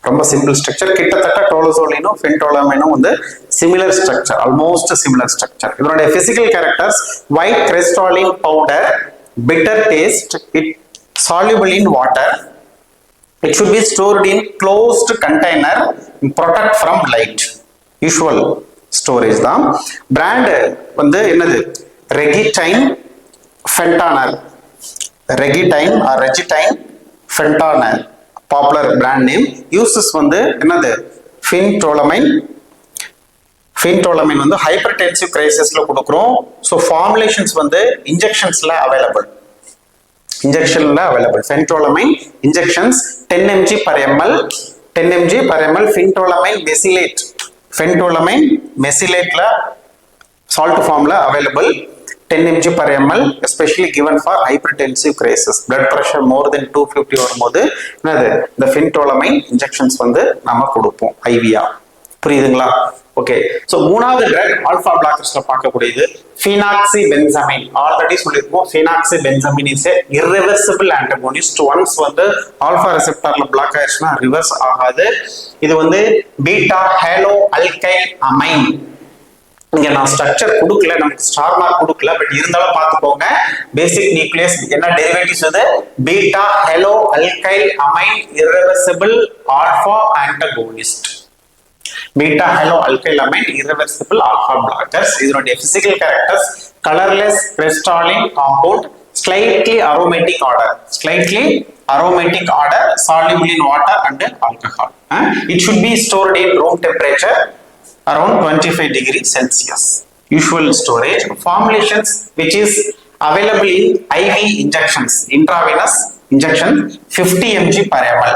ரொம்ப சிம்பிள் ஸ்ட்ரக்சர். கிட்டத்தட்ட டோலோசோலினும் ஃபென்டோலமைனும் வந்து similar structure, almost similar structure. இதனுடைய physical characters: white crystalline powder, bitter taste, it soluble in water. It should be stored in closed container, protect from light. Usual storage தான். பிராண்ட் வந்து என்னது? ரெகிடைன் ஃபென்டானர். Popular brand name. யூசஸ் வந்து என்னது? ஃபின்டோலமைன் வந்து ஹைப்பர்டென்சிவ் கிரைசிஸ்ல கொடுக்குறோம். ஸோ ஃபார்முலேஷன்ஸ் வந்து இன்ஜெக்ஷன்ஸ்ல available. Phentolamine injections 10 mg per ml. Phentolamine மெசிலேட்ல சால்ட் ஃபார்ம்ல available. 10 mg per ml, especially given for hypertensive crisis. Blood pressure more than 250 வரும்போது என்னது? இந்த ஃபென்டோலமைன் இன்ஜெக்ஷன்ஸ் வந்து நாம கொடுப்போம் ஐவியா. புரியுதுங்களா? ஓகே. சோ மூணாவது ட்ரக் ஆல்பா பிளாக்கர்ஸ்ல பார்க்கக்கூடியது ஃபீனாக்சிபென்சமைன். ஆல்ரெடி சொல்லிருப்போம், phenoxybenzamine is irreversible antagonist. Once வந்து ஆல்பா ரெசெப்டார்ல பிளாக் ஆயிடுச்சுன்னா ரிவர்ஸ் ஆகாது. இது வந்து பீட்டா ஹேலோ அல்கைல் அமைன். இங்க நான் ஸ்ட்ரக்சர் கொடுக்கல, நமக்கு ஸ்டார் மார்க் கொடுக்கல, பட் இருந்தாலும் பார்த்துக்கோங்க. பேசிக் நியூக்ளியஸ் என்ன டெரிவேட்டிவ்ஸ் இது? Beta halo alkyl amine irreversible alpha antagonist. Beta halo alkyl amine irreversible alpha blockers. இதனுடைய physical characters: colourless crystalline compound, slightly aromatic order, soluble in water and alcohol. It should be stored in room temperature around 25 degrees Celsius. Usual storage. Formulations which is available in IV injections, intravenous injection 50 mg per ml.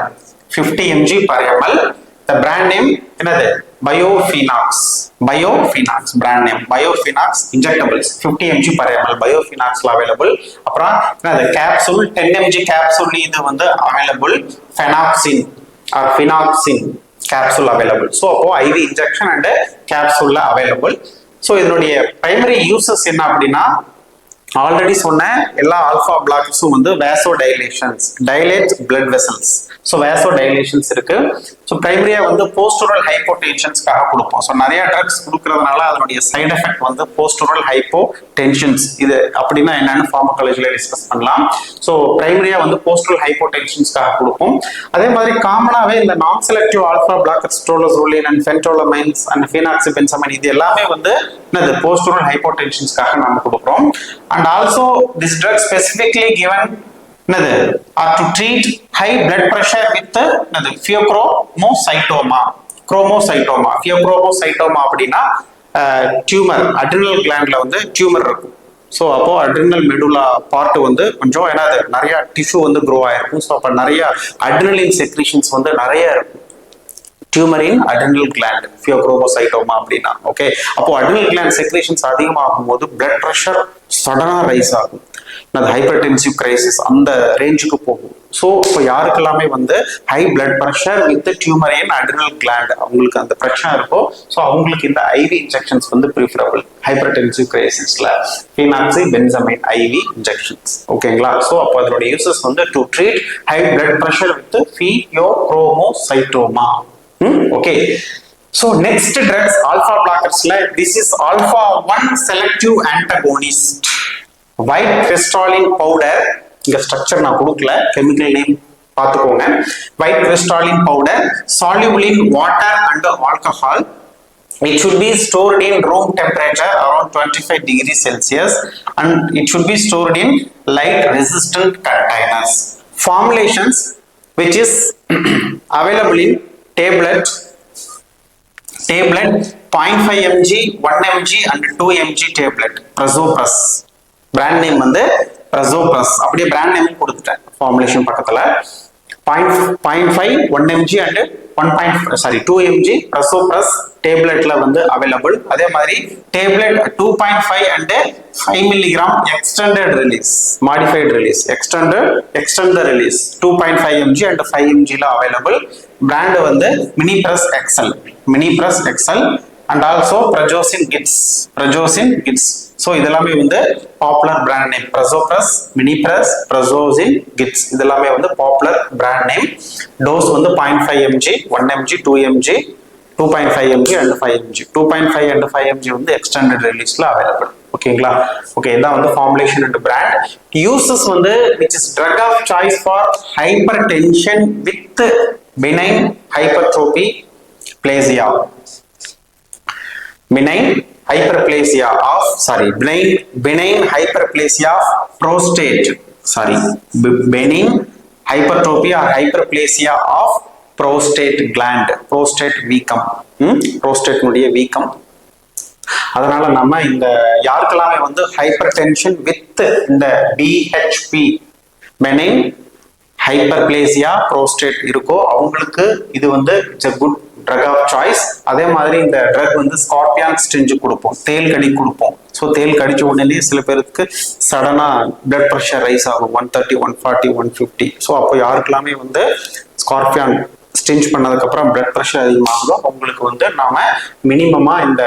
The brand name என்னது? Biofinox brand name. Biofinox injectables 50 mg per ml Biofinoxல available. அப்புறம் என்னது? capsule 10 mg capsule இது வந்து available. Phenoxin capsule available. So அப்போ IV injection and capsule available. So இதனுடைய primary uses என்ன அப்படின்னா, ஆல்ரெடி சொன்ன எல்லா ஆல்பா பிளாக்கர்ஸும் வந்து வேசோடைலேஷன்ஸ், டைலேட் பிளட் வெசல்ஸ். ஸோ வேசோடைலேஷன்ஸ் இருக்கு. ஸோ பிரைமரியா வந்து போஸ்டூரல் ஹைப்போடென்ஷன்ஸ்க்காக கொடுப்போம். ஸோ நிறைய ட்ரக்ஸ் கொடுக்கறதுனால அதனுடைய சைடு எஃபெக்ட் வந்து போஸ்டூரல் ஹைப்போடென்ஷன்ஸ். இது அப்படின்னா என்னன்னு ஃபார்மகாலஜில டிஸ்கஸ் பண்ணலாம். ஸோ பிரைமரியா வந்து போஸ்டூரல் ஹைப்போடென்ஷன்ஸ்க்காக கொடுப்போம். அதே மாதிரி காமனாவே இந்த non selective alpha blockers, tolazoline and phentolamines and phenoxybenzamine, இது எல்லாமே வந்து என்னது? போஸ்டூரல் ஹைப்போடென்ஷன்ஸ்க்காக நம்ம கொடுக்குறோம். And also this drug specifically given என்னது are to treat high blood pressure with என்னது ஃபியோக்ரோமோசைட்டோமா. ஃபியோக்ரோமோசைட்டோமா அப்படின்னா டியூமர், அட்ரினல் கிளாண்ட்ல வந்து டியூமர் இருக்கும். ஸோ அப்போ அட்ரினல் மெடுலா பார்ட் வந்து கொஞ்சம் என்னது நிறைய டிஷ்யூ வந்து க்ரோ ஆயிருக்கும். ஸோ அப்போ நிறைய அட்ரினலின் செக்ரீஷன்ஸ் வந்து நிறைய இருக்கும். Tumour in adrenal gland phaeochromocytoma அப்படின்னா. ஓகே, அப்போ அட்ரினல் கிளாண்ட் செக்ரேஷன்ஸ் அதிகமாகும் போது பிளட் ப்ரெஷர் சடனா ரைஸ் ஆகும். அது ஹைப்பர்டென்சிவ் கிரைசிஸ் அந்த ரேஞ்சுக்கு போகும். ஸோ இப்போ யாருக்கெல்லாமே வந்து high blood pressure with tumour in adrenal gland அவங்களுக்கு அந்த பிரச்சனை இருக்கோ, ஸோ அவங்களுக்கு இந்த ஐவி இன்ஜெக்ஷன்ஸ் வந்து ப்ரிஃபரபிள். ஹைப்பர்டென்சிவ் கிரைசிஸ்ல ஃபினாக்சி பென்சமைன் ஐவி இன்ஜெக்ஷன்ஸ். ஓகேங்களா? ஸோ அப்போ அதோட யூசஸ் வந்து to treat high blood pressure with pheochromocytoma. Okay, so next drugs alpha blockers like this is alpha 1 selective antagonist. White crystalline powder, இந்த ஸ்ட்ரக்சர் நான் கொடுக்கல, கெமிக்கல் நேம் பார்த்துக்கோங்க. White crystalline powder soluble in water and alcohol. It should be stored in room temperature around 25 degrees Celsius and it should be stored in light resistant containers. Formulations which is available in tablet 0.5 mg, 1 mg and 2 mg tablet. Prasopras brand name வந்து Prasopras, அப்படியே brand name கொடுத்துட்டேன் formulation பக்கத்துல. 0.5 1 mg and 2 mg Prasopras tabletல வந்து available. அதே மாதிரி tablet 2.5 and 5 mg extended release, modified release, extended release 2.5 mg and 5 mg ல available. brand வந்து Minipress XL and also Prazosin Gits. so இதெல்லாமே வந்து popular brand name. Prasopras, Minipress, Prazosin Gits இதெல்லாமே வந்து பாப்புலர் brand name. டோஸ் வந்து 0.5 mg, 1 mg, 2 mg, 2.5 mg and 5 mg. 2.5 and 5 mg வந்து extended releaseல available. ஓகேங்களா? ஓகே, இதான் வந்து formulation and brand. uses வந்து which is drug of choice for hypertension with benign hyperplasia. benign hyperplasia of prostate. benign hypertrophy or hyperplasia of prostate gland. prostate வீக்கம், prostate உடைய வீக்கம். அதனால நம்ம இந்த யாருக்கெல்லாமே வந்து ஹைப்பர்டென்ஷன் வித் இந்த BHP benign hyperplasia prostate இருக்கோ அவங்களுக்கு இது வந்து it's a good drug of choice. அதே மாதிரி இந்த ட்ரக் வந்து ஸ்கார்பியான் ஸ்டிஞ்ச் கொடுப்போம், தேல் கடி கொடுப்போம். ஸோ தேல் கடிச்ச உடனே சில பேருக்கு சடனா பிளட் ப்ரெஷர் ரைஸ் ஆகும் 130, 140, 150. ஸோ அப்போ யாருக்கெல்லாமே வந்து ஸ்கார்பியான் ஸ்டிஞ்ச் பண்ணதுக்கு அப்புறம் பிளட் ப்ரெஷர் அதிகமாகுதோ அவங்களுக்கு வந்து நாம மினிமமா இந்த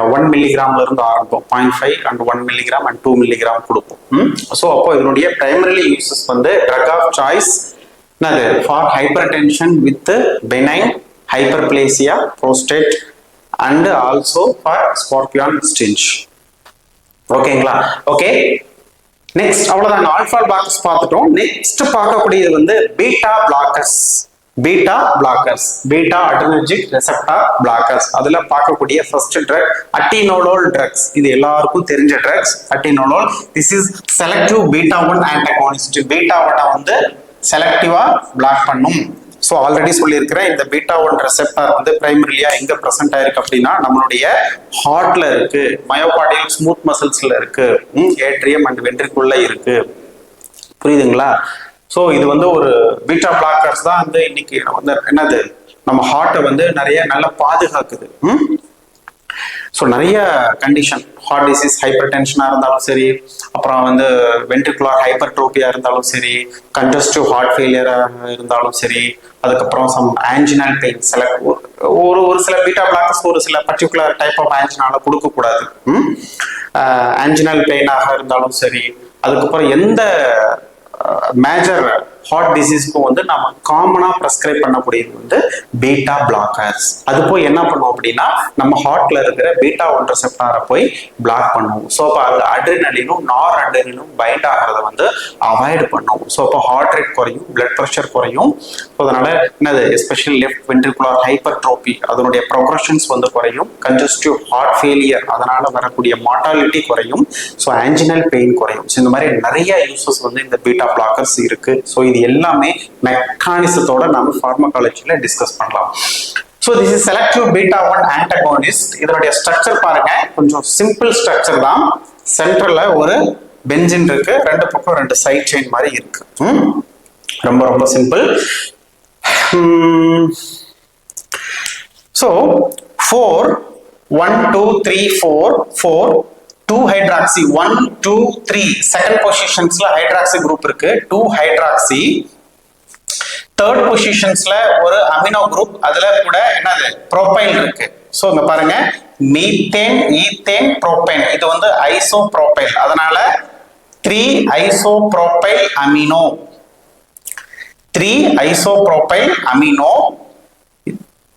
1 மில்லிகிராம்ல இருந்து ஆரம்பிப்போம். 0.5 and 1 மில்லிகிராம் and 2 மில்லிகிராம் கொடுப்போம். ஸோ அப்போ இதனுடைய பிரைமரி யூசஸ் வந்து ட்ரக் ஆஃப் சாய்ஸ் என்னது for hypertension with benign hyperplasia prostate and also for scorpion stench. ஓகேங்களா? ஓகே, நெக்ஸ்ட் அவ்வளவுதான் ஆல்பா பிளாக்கர்ஸ் பார்த்துட்டோம். நெக்ஸ்ட் பார்க்கக்கூடியது வந்து beta blockers. Beta adrenergic receptor blockers. அதுல பார்க்கக்கூடிய ஃபர்ஸ்ட் ட்ரக் அட்டினோலோல் ட்ரக்ஸ். இது எல்லாருக்கும் தெரிஞ்ச drugs atenolol. This is selective beta 1 antagonist. Beta 1 வந்து செலக்டிவா பிளாக் பண்ணும். ஸோ ஆல்ரெடி சொல்லியிருக்கிறேன், இந்த பீட்டா 1 ரெசெப்டார் வந்து பிரைமரிலியா எங்க பிரசன்ட் ஆயிருக்கு அப்படின்னா நம்மளுடைய ஹார்ட்ல இருக்கு, மயோகார்டியல் ஸ்மூத் மசில்ஸ்ல இருக்கு, ஏட்ரியம் அண்ட் வென்ட்ரிகுல்ல இருக்கு. புரியுதுங்களா? ஸோ இது வந்து ஒரு பீட்டா பிளாக்கர்ஸ் தான் வந்து இன்னைக்கு வந்து என்னது நம்ம ஹார்ட்டை வந்து நிறைய நல்லா பாதுகாக்குது. ஸோ நிறைய கண்டிஷன், ஹார்ட் டிசீஸ், ஹைப்பர் டென்ஷனாக இருந்தாலும் சரி, அப்புறம் வந்து வென்ட்ரிகுலர் ஹைப்பர்ட்ரோபியா இருந்தாலும் சரி, கன்ஜஸ்டிவ் ஹார்ட் ஃபெயிலியராக இருந்தாலும் சரி, அதுக்கப்புறம் சம் ஆன்ஜினல் பெயின். சில ஒரு சில பீட்டா பிளாக்கர்ஸ் ஒரு சில பர்டிகுலர் டைப் ஆஃப் ஆன்ஜினால கொடுக்கக்கூடாது. ஆன்ஜினல் பெயினாக இருந்தாலும் சரி, அதுக்கப்புறம் எந்த மேஜர் ஹார்ட் டிசீஸ்க்கும் வந்து நம்ம காமனா ப்ரெஸ்கிரைப் பண்ணக்கூடியது வந்து பீட்டா பிளாக்கர்ஸ். அது போய் என்ன பண்ணுவோம் அப்படின்னா நம்ம ஹார்ட்ல இருக்கிற பீட்டா 1 ரெசெப்டாரை போய் பிளாக் பண்ணுவோம். ஸோ அப்போ அது அட்ரினலினும் நார் அட்ரினலினும் பைண்ட் ஆகிறத வந்து அவாய்ட் பண்ணுவோம். ஸோ அப்போ ஹார்ட் ரேட் குறையும், பிளட் ப்ரெஷர் குறையும். ஸோ அதனால என்னது எஸ்பெஷலி லெஃப்ட் வென்ட்ரிகுலர் ஹைப்பர்ட்ரோபி அதனுடைய ப்ரொக்ரஷன்ஸ் வந்து குறையும். கன்ஜஸ்டிவ் ஹார்ட் ஃபெயிலியர் அதனால வரக்கூடிய மார்டாலிட்டி குறையும். ஸோ ஆன்ஜினல் பெயின் குறையும். ஸோ இந்த மாதிரி நிறைய யூசஸ் வந்து இந்த பீட்டா பிளாக்கர்ஸ் இருக்கு. ஸோ இது எல்லாமே மெக்கானிசத்தோட நம்ம ஃபார்மகாலஜில டிஸ்கஸ் பண்ணலாம். So this is selective beta 1 antagonist. இதனுடைய ஸ்ட்ரக்சர் பாருங்க, கொஞ்சம் சிம்பிள் ஸ்ட்ரக்சர் தான். சென்டர்ல ஒரு பென்சின் இருக்கு, ரெண்டு பக்கம் ரெண்டு சைட் செயின் மாதிரி இருக்கு. ரொம்ப ரொம்ப சிம்பிள். ஸோ 4 1 2 3 4 2 ஹைட்ராக்சி 1 2 3 செகண்ட் பொசிஷன்ஸ்ல ஹைட்ராக்சி குரூப் இருக்கு, 2 ஹைட்ராக்சி. தேர்ட் பொசிஷன்ஸ்ல ஒரு அமினோ குரூப், அதுல கூட என்னது ப்ரோபைல் இருக்கு. சோ இங்க பாருங்க, மீத்தேன் ஈத்தேன் ப்ரோபைன், இது வந்து ஐசோப்ரோபைல், அதனால 3 isopropyl amino, 3 isopropyl amino.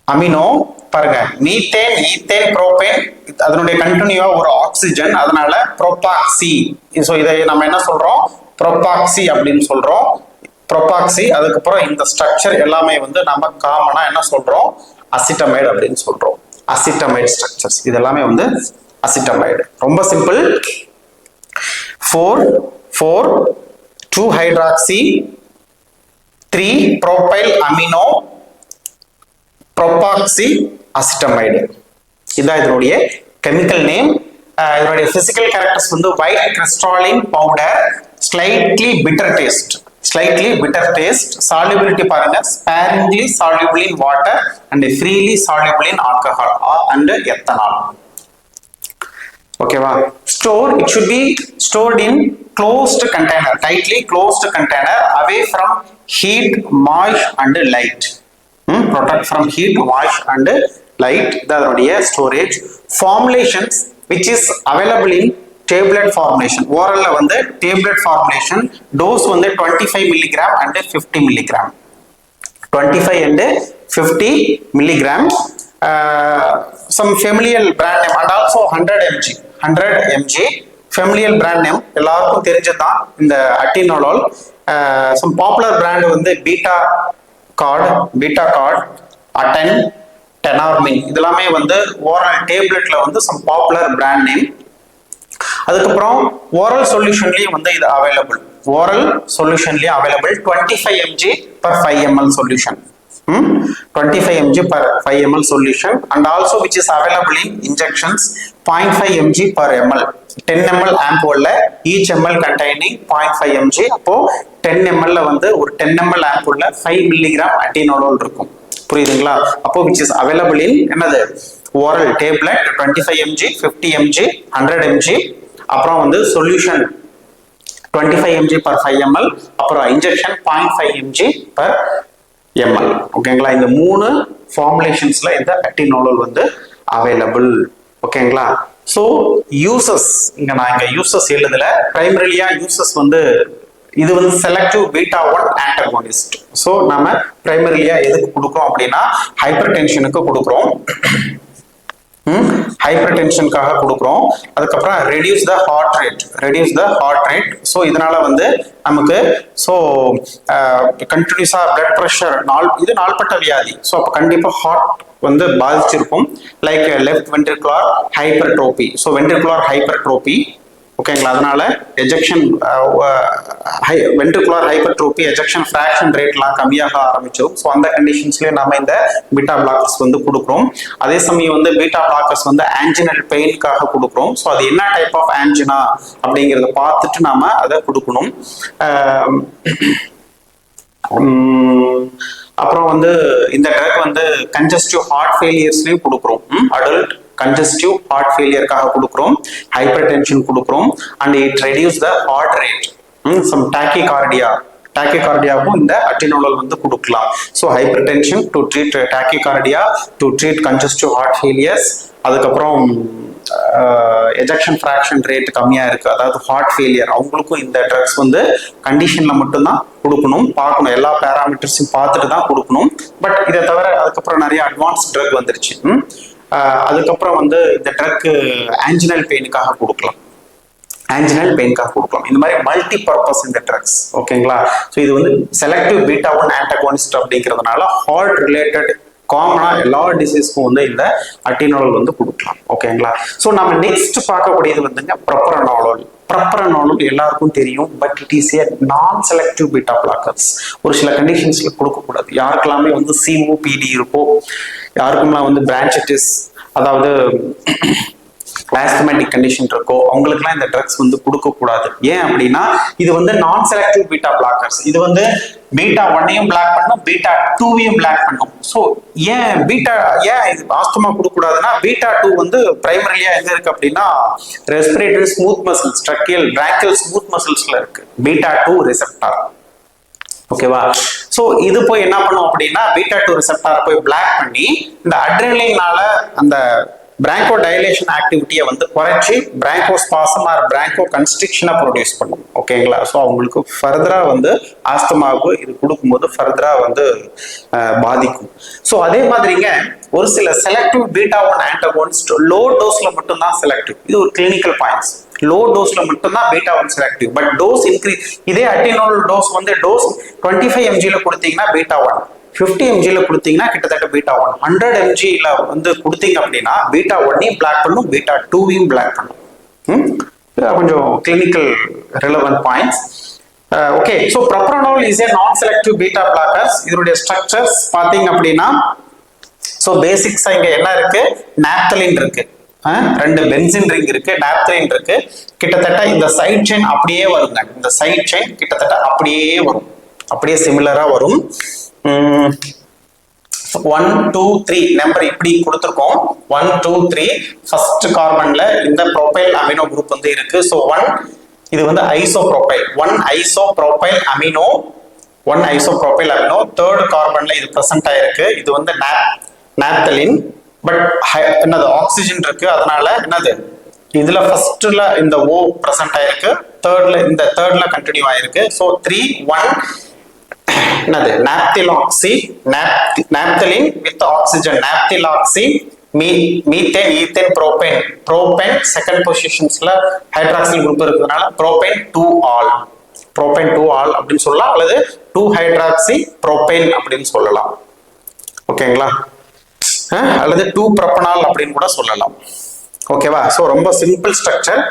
Amino பாருங்க, மீத்தேன் ஈத்தேன் ப்ரோபேன், அதனுடைய கண்டினியூவா ஒரு ஆக்சிஜன், அதனால ப்ரோபாக்சி. சோ இதை நம்ம என்ன சொல்றோம், ப்ரோபாக்சி அப்படின்னு சொல்றோம். ப்ரோபாக்சி. அதுக்கப்புறம் இந்த ஸ்ட்ரக்சர் எல்லாமே வந்து நம்ம காமனா என்ன சொல்றோம், அசிட்டமைடு அப்படின்னு சொல்றோம். அசிட்டமைடு ஸ்ட்ரக்சர்ஸ் இது எல்லாமே வந்து அசிட்டமைடு. ரொம்ப simple. 4 2 hydroxy 3 propyl amino propoxy acetamide. இதான் இதனுடைய கெமிக்கல் நேம். இதனுடைய பிசிக்கல் கேரக்டர்ஸ் வந்து white crystalline powder, slightly bitter taste, slightly bitter taste. Solubility பாருங்க, sparingly soluble in water and freely soluble in alcohol and ethanol. ஓகேவா? Store, it should be stored in closed container, tightly closed container, away from heat, moisture and light. Protect from heat, moisture and light. இதனுடைய storage. Formulations which is available in tablet formulation. ஓரல்ல வந்து tablet formulation, dose வந்து 25 mg and 50 mg, 25 and 50 mg. Some familial brand name and also 100 mg familial brand name எல்லாருக்கும் தெரிஞ்சதுதான் இந்த அட்டினோலால். some popular brand வந்து பீட்டா கார்ட், அட்டன், டெனார்மின், இதெல்லாமே வந்து ஓரல் டேப்லெட்ல வந்து some popular brand name. அதுக்கப்புறம் ஓரல் சொல்யூஷன்லயும் வந்து இது அவைலபிள், ஓரல் சொல்யூஷன்லயும் available. 25 mg per 5 ml solution, 25 mg per 5 ml solution. and also which is available in injections 0.5 mg per ml, 10 ml ampoule each ml containing 0.5 mg. அப்போ 10 ml வந்து ஒரு 10 ml ampoule 5 mg அட்டினோலால் இருக்கும். புரியுதுங்களா? அப்போ which is available in என்னது oral tablet 25 mg, 50 mg, 100 mg. அப்புறம் வந்து சொல்யூஷன் 25 mg per 5 ml, அப்புறம் இன்ஜெக்ஷன் 0.5 mg per ml. ஓகேங்களா? இந்த மூணு ஃபார்முலேஷன்ஸ்ல இந்த அட்டினோலால் வந்து அவைலபிள். ஓகேங்களா? ஸோ யூசஸ், நான் யூசஸ் எழுதல, பிரைமரிலியா யூசஸ் வந்து இது வந்து செலக்டிவ் பீட்டா 1 ஆன்டகோனிஸ்ட். ஸோ நம்ம பிரைமரிலியா எதுக்கு கொடுக்குறோம் அப்படின்னா ஹைப்பர் டென்ஷனுக்கு கொடுக்குறோம், ஹைப்பர் டென்ஷனுக்காக கொடுக்குறோம். அதுக்கப்புறம் reduce the heart rate. So இதனால வந்து நமக்கு ஸோ கண்டினியூஸா பிளட் ப்ரெஷர், இது நாள்பட்ட வியாதி. ஸோ அப்போ கண்டிப்பாக ஹார்ட் வந்து பாதிச்சிருக்கும். Like left ventricular hypertrophy, so ventricular hypertrophy. ஓகேங்களா? அதனால ejection ventricular hypertrophy, ejection fraction ரேட்லாம் கம்மியாக ஆரம்பிச்சிடும். ஸோ அந்த கண்டிஷன்ஸ்லேயே நம்ம இந்த பீட்டா பிளாக்கர்ஸ் வந்து கொடுக்குறோம். அதே சமயம் வந்து பீட்டா பிளாக்கர்ஸ் வந்து ஆன்ஜினல் பெயினுக்காக கொடுக்குறோம். ஸோ அது என்ன டைப் ஆஃப் ஆன்ஜினா அப்படிங்கிறத பார்த்துட்டு நாம அதை கொடுக்கணும். அப்புறம் வந்து இந்த ட்ரக் வந்து கன்ஜஸ்டிவ் ஹார்ட் ஃபெயிலியர்ஸ்லையும் கொடுக்குறோம். அடல்ட் கன்ஜஸ்டிவ் ஹார்ட் ஃபெயிலியருக்காக கொடுக்குறோம், ஹைப்பர் டென்ஷன் கொடுக்குறோம். And it reduce the heart rate. Some டாக்கிகார்டியாவுக்கும் இந்த அட்டினோலால் வந்து கொடுக்கலாம். So hypertension to treat tachycardia, to treat congestive heart failures. அதுக்கப்புறம் எஜெக்ஷன் ஃபிராக்ஷன் ரேட் கம்மியா இருக்கு, அதாவது ஹார்ட் ஃபெயிலியர், அவங்களுக்கும் இந்த ட்ரக்ஸ் வந்து கண்டிஷன்ல மட்டும்தான் கொடுக்கணும், பார்க்கணும், எல்லா பேராமீட்டர்ஸையும் பார்த்துட்டு தான் கொடுக்கணும். பட் இதை தவிர அதுக்கப்புறம் நிறைய அட்வான்ஸ் ட்ரக் வந்துருச்சு. அதுக்கப்புறம் வந்து இந்த ட்ரக் ஆன்ஜினல் பெயினுக்காக கொடுக்கலாம், இந்த மாதிரி மல்டி பர்பஸ் இந்த ட்ரக்ஸ். ஓகேங்களா? ஸோ இது வந்து செலக்டிவ் பீட்டா 1 ஆன்டகோனிஸ்ட் அப்படிங்கிறதுனால ஹார்ட் ரிலேட்டட் காமனா எல்லா டிசீஸ்க்கும் வந்து இந்த அட்டினோலால் வந்து கொடுக்கலாம். ஓகேங்களா? ஸோ நம்ம நெக்ஸ்ட் பார்க்கக்கூடியது வந்துங்க ப்ரொப்பரனோலால். ப்ரப்ரனாலும் எல்லாருக்கும் தெரியும், but it is a non selective beta blockers. ஒரு சில கண்டிஷன்ஸ்ல கொடுக்கக்கூடாது. யாருக்கெல்லாமே வந்து சிஓபிடி இருக்கோ, யாருக்கும்லாம் வந்து பிரான்சைட்டிஸ், அதாவது ஆஸ்தமேட்டிக் கண்டிஷன் இருக்கோ, அவங்களுக்குலாம் இந்த ட்ரக்ஸ் வந்து கொடுக்கக்கூடாது. ஏன் அப்படின்னா இது வந்து நான் செலக்டிவ் பீட்டா பிளாக்கர்ஸ். இது வந்து பீட்டா 1ஐயும் பிளாக் பண்ணும், பீட்டா 2ஐயும் பிளாக் பண்ணும். ஸோ ஏன் இது ஆஸ்துமா கொடுக்கக்கூடாதுன்னா, பீட்டா 2 வந்து பிரைமரிலியா எங்க இருக்கு அப்படின்னா respiratory smooth muscles, tracheal bronchial smooth மசில்ஸ்ல இருக்கு பீட்டா 2 ரிசெப்டார். ஓகேவா? சோ இது போய் என்ன பண்ணும் அப்படின்னா பீட்டா 2 ரிசெப்டாரை போய் பிளாக் பண்ணி இந்த அட்ரினலினால அந்த பிராங்கோ டைலேஷன் ஆக்டிவிட்டியை வந்து குறைச்சி பிராங்கோ ஸ்பாசம் ஆர் பிராங்கோ கன்ஸ்ட்ரிக்ஷனை ப்ரொடியூஸ் பண்ணும். ஓகேங்களா? ஸோ அவங்களுக்கு ஃபர்தரா வந்து ஆஸ்துமாவுக்கு இது கொடுக்கும்போது ஃபர்தரா வந்து பாதிக்கும். ஸோ அதே மாதிரிங்க ஒரு சில செலக்டிவ் பீட்டா 1 ஆன்டகோனிஸ்ட் லோ டோஸ்ல மட்டும்தான் செலக்டிவ். இது ஒரு கிளினிக்கல் பாயிண்ட்ஸ். லோ டோஸ்ல மட்டும்தான் beta 1 selective. But dose increase, இதே அட்டினோல் டோஸ் வந்து டோஸ் 25 mgல கொடுத்தீங்கன்னா பீட்டா 1, 50 mgல கொடுத்தீங்கன்னா கிட்டத்தட்ட பீட்டா 1, 100 mgல வந்து கொடுத்தீங்க அப்படின்னா பீட்டா 1ஐயும் பிளாக் பண்ணும், பீட்டா 2ஐயும் பிளாக் பண்ணும். கொஞ்சம் clinical relevant points. Okay, so propranolol is a non selective beta blockers. இதனுடைய ஸ்ட்ரக்சர்ஸ் பார்த்தீங்க அப்படின்னா, ஸோ பேசிக்ஸா இங்க என்ன இருக்கு, நாப்தலின் இருக்கு, 2 பென்சின் ரிங் இருக்கு, நாப்தலின் இருக்கு. கிட்டத்தட்ட இந்த சைட் செயின் அப்படியே வருங்க. இந்த சைட் செயின் கிட்டத்தட்ட அப்படியே வரும், அப்படியே சிமிலரா வரும். 1 2 3 நம்பர் இப்படி கொடுத்துருக்கோம். 1 2 3 ஃபர்ஸ்ட் கார்பன்ல இந்த ப்ரோபைல் அமினோ குரூப் வந்து இருக்கு. ஸோ 1 இது வந்து isopropyl, 1 isopropyl amino, 1 isopropyl amino. Third கார்பன்ல இது பிரசன்ட் ஆயிருக்கு. இது வந்து நாப்தலின். பட் என்னது ஆக்சிஜன் இருக்கு, அதனால என்னது இதுல ஃபர்ஸ்ட்ல இந்த O பிரசன்ட் ஆயிருக்கு, தேர்ட்ல கண்டினியூ ஆயிருக்கு. ஸோ 3 1 என்னது naphthyloxy, naphthalene with oxygen, naphthyloxy, methane, ethane, propane second பொசிஷன்ஸ்ல ஹைட்ராக்சில் குரூப் இருக்கிறதுனால ப்ரோபேன் 2 ஆல், ப்ரோபேன் 2 ஆல் அப்படின்னு சொல்லலாம், அல்லது 2 ஹைட்ராக்சி ப்ரோபேன் அப்படின்னு சொல்லலாம். ஓகேங்களா? அல்லது 2 ப்ரொபனால் அப்படின்னு கூட சொல்லலாம். ஓகேவா? சோ ரொம்ப simple structure.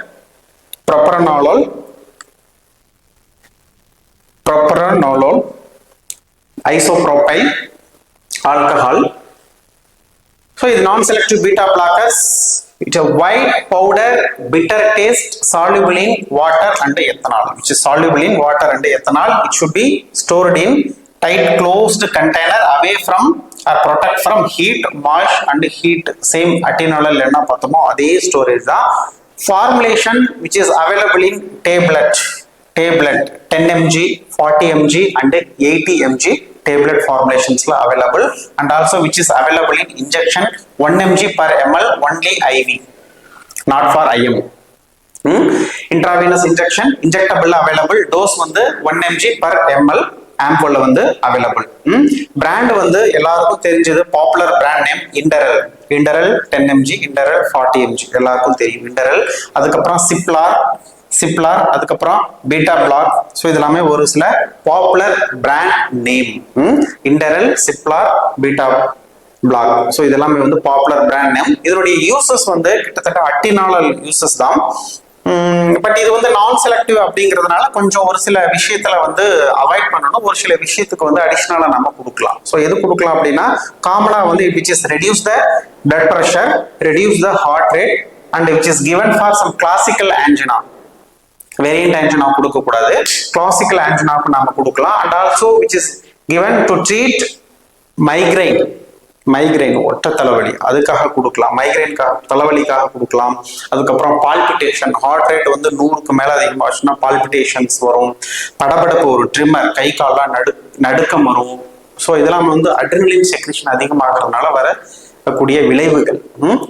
Propranolol isopropyl alcohol. So இது non-selective beta blockers. It's a white powder, bitter taste, soluble in water and ethanol. Which is soluble in water and ethanol. It should be stored in tight closed container away from or protect from heat, moisture and heat. Same atenolol என்ன பார்த்தோமோ அதே ஸ்டோரேஜ் தான். Formulation which is available in tablet 10 mg, 40 mg and 80 mg tablet formulations available, and also which is available in injection 1 mg per ml only IV, not for IM. Intravenous injection injectable available, dose வந்து 1 mg per ml ampoule வந்து available. Brand வந்து எல்லாருக்கும் தெரிஞ்சது, popular brand name Inderal 10 mg, Inderal 40 mg எல்லாருக்கும் தெரியும் இண்டரல். அதுக்கப்புறம் சிப்லார், அதுக்கப்புறம் பீட்டா பிளாக். ஸோ இதெல்லாமே ஒரு சில popular brand name. Inderal, Ciplar, beta block. So இதெல்லாமே வந்து பாப்புலர் பிராண்ட் நேம். இதனுடைய யூசஸ் வந்து கிட்டத்தட்ட அட்டினாலல் யூசஸ் தான். பட் இது வந்து நான் செலக்டிவ் அப்படிங்கிறதுனால கொஞ்சம் ஒரு சில விஷயத்துல வந்து அவாய்ட் பண்ணணும், ஒரு சில விஷயத்துக்கு வந்து அடிஷனலா நம்ம கொடுக்கலாம். ஸோ எது கொடுக்கலாம் அப்படின்னா, காமனா வந்து which is reduce the blood pressure, reduce the heart rate, and which is given for some classical angina. Variant angina கொடுக்க கூடாது, கிளாசிக்கல் ஆன்ஜினாக்கு நாம கொடுக்கலாம். And also which is given to treat migraine ஒற்ற தலைவலி, அதுக்காக கொடுக்கலாம். மைக்ரைன்காக, தலைவலிக்காக கொடுக்கலாம். அதுக்கப்புறம் பால்பிட்டேஷன், ஹார்ட் ரேட் வந்து 100க்கு மேல அதிகமாச்சுன்னா பால்பிட்டேஷன்ஸ் வரும், படபடப்பு, ஒரு ட்ரிம்மர், கை கால்லாம் நடுக்கம் வரும். ஸோ இதெல்லாம் வந்து அட்ரினலின் செக்ரேஷன் அதிகமாகிறதுனால வரக்கூடிய விளைவுகள்.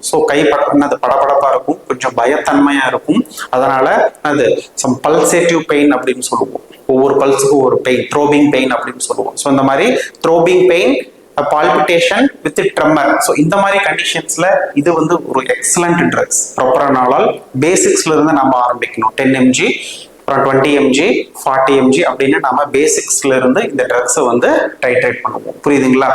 ஸோ அது படபடப்பா இருக்கும், கொஞ்சம் பயத்தன்மையா இருக்கும். அதனால அது சம் பல்சேட்டிவ் பெயின் அப்படின்னு சொல்லுவோம். ஒவ்வொரு பல்ஸுக்கும் ஒரு பெயின், த்ரோபிங் பெயின் அப்படின்னு சொல்லுவோம். ஸோ இந்த மாதிரி த்ரோபிங் பெயின், பால்பிட்டேஷன் வித் ட்ரெம்மர். ஸோ இந்த மாதிரி கண்டிஷன்ஸ்ல இது வந்து ஒரு எக்ஸலண்ட் ட்ரக்ஸ். ப்ரொபரனாலால் பேசிக்ஸ்ல இருந்து நம்ம ஆரம்பிக்கணும். 10 mg அப்புறம் 20 mg 40 mg அப்படின்னு நம்ம பேசிக்ஸ்ல இருந்து இந்த ட்ரக்ஸை வந்து டைட்ரேட் பண்ணுவோம். புரியுதுங்களா?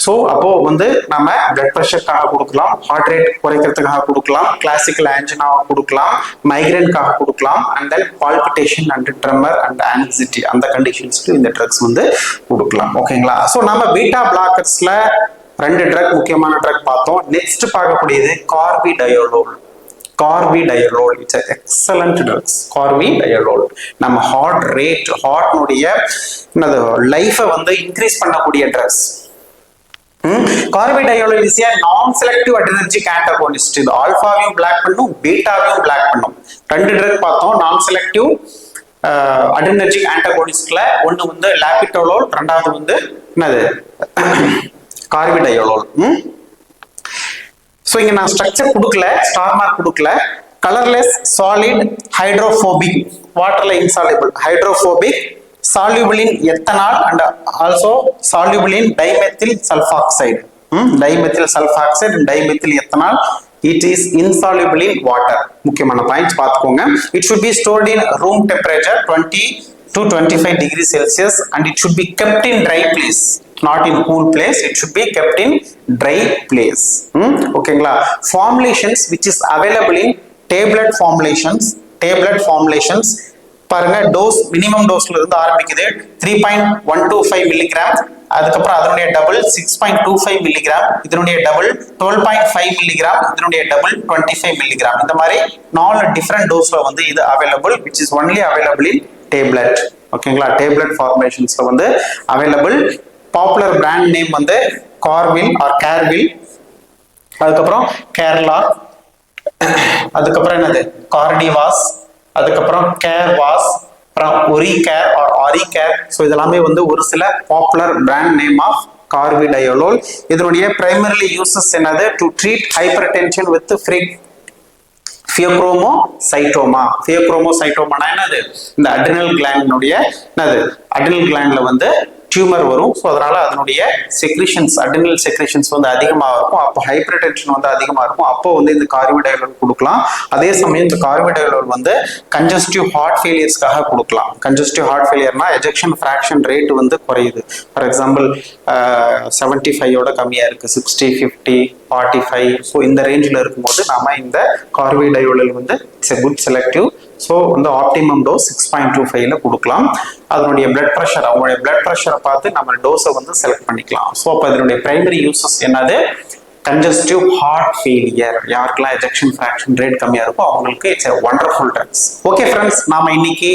ஸோ அப்போ வந்து நம்ம பிளட் ப்ரெஷருக்காக கொடுக்கலாம், ஹார்ட் ரேட் குறைக்கிறதுக்காக கொடுக்கலாம், கிளாசிக்கல் ஆன்ஜினாவை கொடுக்கலாம், மைக்ரேனுக்காக கொடுக்கலாம், and then palpitation and tremor and anxiety அந்த கண்டிஷன்ஸ்க்கு இந்த ட்ரக்ஸ் வந்து கொடுக்கலாம். ஓகேங்களா? ஸோ நம்ம பீட்டா பிளாக்கர்ஸ்ல 2 ட்ரக் முக்கியமான ட்ரக் பார்த்தோம். நெக்ஸ்ட் பார்க்கக்கூடியது carvedilol. Carvedilol it's excellent drugs. Carvedilol நம்ம ஹார்ட் ரேட், ஹார்ட்னுடைய லைஃபை வந்து இன்க்ரீஸ் பண்ணக்கூடிய drugs. Carvedilol is a non-selective adrenergic antagonist. இது ஆல்பாவையும் பிளாக் பண்ணும், பீட்டாவையும் பிளாக் பண்ணும். 2 ட்ரக் பார்த்தோம் நான் செலக்டிவ் adrenergic antagonistல. ஒன்னு வந்து லாபிட்டோலோல், ரெண்டாவது வந்து என்னது கார்பிடயோலோல். ஸோ இங்க நான் ஸ்ட்ரக்சர் கொடுக்கல, ஸ்டார் மார்க் கொடுக்கல. கலர்லெஸ், சாலிட், ஹைட்ரோபோபிக், வாட்டர்ல insoluble, hydrophobic, soluble in ethanol and also soluble in dimethyl sulfoxide. Dimethyl sulfoxide and dimethyl ethanol. It is insoluble in water. முக்கியமான பாயிண்ட்ஸ் பார்த்துக்கோங்க. It should be stored in room temperature 20 to 25 degrees Celsius and it should be kept in dry place, not in cool place. It should be kept in dry place. ஓகேங்களா? Formulations which is available in tablet formulations பாருங்க. டோஸ் மினிமம் டோஸ்ல இருந்து ஆரம்பிக்குது 3.125 மில்லிகிராம், அதுக்கப்புறம் அதனுடைய டபுள் 6.25 மில்லிகிராம், இதனுடைய டபுள் 12.5 மில்லிகிராம், இதனுடைய டபுள் 25 மில்லிகிராம். இந்த மாதிரி 4 டிஃபரெண்ட் டோஸ்ல வந்து இது available, which is only available in tablet. ஓகேங்களா? டேப்லெட் ஃபார்மேஷன்ஸ்ல வந்து அவைலபிள். பாப்புலர் பிராண்ட் நேம் வந்து கார்வில் ஆர் கேர்வில், அதுக்கப்புறம் கேரளா, அதுக்கப்புறம் என்னது கார்டிவாஸ், அதுக்கப்புறம் கேர் வாஸ், அப்புறம் ஒரி கேர் ஆர் ஆரி கேர். ஸோ இதெல்லாமே வந்து ஒரு சில popular brand name of carvedilol. இதனுடைய பிரைமரிலி யூசஸ் என்னது? To treat hypertension with pheochromocytoma. ஃபியோக்ரோமோசைட்டோமானா என்னது? இந்த அட்ரினல் கிளாண்டினுடைய என்னது? அட்ரினல் கிளாண்ட்ல வந்து டியூமர் வரும். ஸோ அதனால அதனுடைய செக்ரிஷன்ஸ், அட்ரினல் செக்ரிஷன்ஸ் வந்து அதிகமாக இருக்கும். அப்போ ஹைப்பர் டென்ஷன் வந்து அதிகமாக இருக்கும். அப்போ வந்து இந்த கார்பிடயோலோல் கொடுக்கலாம். அதே சமயம் இந்த கார்பிடயோலோல் வந்து கன்ஜஸ்டிவ் ஹார்ட் ஃபெயிலியர்ஸ்க்காக கொடுக்கலாம். கன்ஜஸ்டிவ் ஹார்ட் ஃபெயிலியர்னா எஜெக்ஷன் ஃப்ராக்ஷன் ரேட் வந்து குறையுது. ஃபார் எக்ஸாம்பிள் 75ஓட கம்மியாக இருக்கு, 60, 50, 45. ஸோ இந்த ரேஞ்சில் இருக்கும்போது நாம இந்த கார்பிடயோலோல் வந்து it's a good selective. So வந்து ஆப்டிமம் டோஸ் 6.25ல கொடுக்கலாம். அதனுடைய பிளட் ப்ரெஷர், அவங்களுடைய பிளட் ப்ரெஷரை பார்த்து நம்ம டோஸை வந்து செலக்ட் பண்ணிக்கலாம். ஸோ அப்போ இதனுடைய பிரைமரி யூசஸ் என்னது? கன்ஜஸ்டிவ் ஹார்ட் ஃபெயிலியர், யாருக்கெல்லாம் எஜெக்ஷன் ஃப்ராக்ஷன் ரேட் கம்மியாக இருக்கும் அவங்களுக்கு it's a wonderful drugs. Okay friends, நாம இன்னைக்கு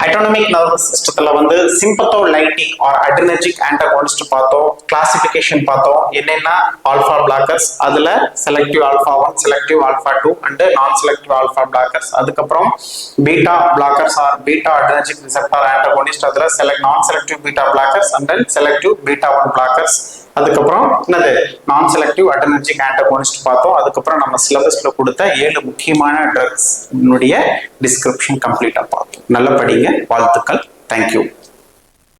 ஆட்டோனமிக் நர்வஸ் சிஸ்டத்துல வந்து சிம்பத்தோலைட்டிக் ஆர் அட்ரினர்ஜிக் ஆன்டகோனிஸ்ட் பார்த்தோம், கிளாசிபிகேஷன் பார்த்தோம். என்னென்ன ஆல்ஃபா பிளாக்கர்ஸ், அதுல selective alpha 1, selective alpha 2 and non selective alpha blockers. அதுக்கப்புறம் beta blockers or beta adrenergic receptor antagonist, அதுல non selective beta blockers and then selective beta 1 blockers. அதுக்கப்புறம் என்னது? நான் செலக்டிவ் அட்ரினர்ஜிக் ஆன்டகோனிஸ்ட் பார்த்தோம். அதுக்கப்புறம் நம்ம சிலபஸ்ல கொடுத்த 7 முக்கியமான ட்ரக்ஸ் டிஸ்கிரிப்ஷன் கம்ப்ளீட்டா பார்த்தோம். நல்ல படிங்க. வாழ்த்துக்கள். தேங்க்யூ.